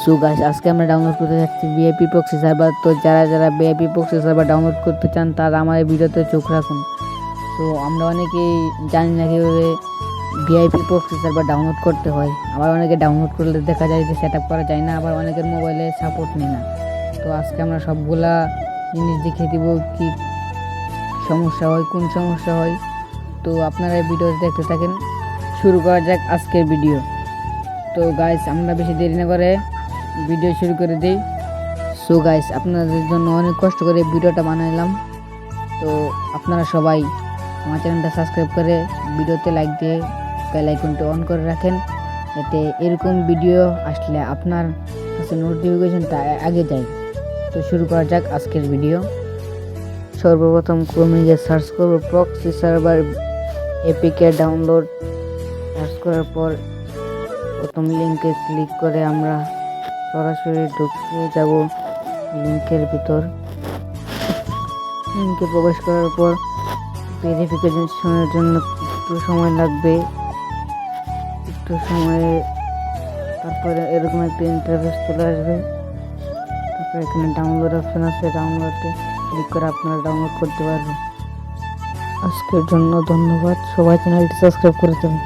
So guys, আজকে আমরা download করতে যাচ্ছি ভিআইপি প্রক্সি সার্ভার। তো যারা যারা ভিআইপি প্রক্সি সার্ভার ডাউনলোড করতে চান তারা আমার এই ভিডিওতে চোখ রাখুন। তো আমরা অনেকেই জানি না কীভাবে ভিআইপি প্রক্সি সার্ভার ডাউনলোড করতে হয়। আবার অনেকে ডাউনলোড করলে দেখা যায় যে সেট আপ করা যায় না, আবার অনেকের মোবাইলে সাপোর্ট নেই না। তো আজকে আমরা সবগুলা জিনিস দেখিয়ে দিব কি সমস্যা হয়, কোন সমস্যা হয়। তো আপনারা এই ভিডিও দেখতে থাকেন। শুরু করা যাক আজকের ভিডিও। তো গাইস, আমরা বেশি দেরি না করে ভিডিও শুরু করে দিই। সো গাইস, আপনাদের জন্য অনেক কষ্ট করে ভিডিওটা বানাইলাম। তো আপনারা সবাই আমার চ্যানেলটা সাবস্ক্রাইব করে ভিডিওতে লাইক দিয়ে বেল আইকনটা অন করে রাখেন, এতে এরকম ভিডিও আসলে আপনার কাছে নোটিফিকেশনটা আগে যায়। তো শুরু করা যাক আজকের ভিডিও। সর্বপ্রথম ক্রোমে গিয়ে সার্চ করব proxy server APK download. Search করার পর প্রথম লিঙ্কে ক্লিক করে আমরা সরাসরি ঢুকে যাব লিঙ্কের ভিতর। লিঙ্কে প্রবেশ করার পর ভেরিফিকেশনের জন্য একটু সময় লাগবে, একটু সময়ে তারপরে এরকম একটা ইন্টারফেস চলে আসবে। তারপরে এখানে ডাউনলোড অপশন আছে, ডাউনলোডে ক্লিক করে আপনারা ডাউনলোড করতে পারবেন। আজকের জন্য ধন্যবাদ, সবাই চ্যানেলটি সাবস্ক্রাইব করে দেবেন।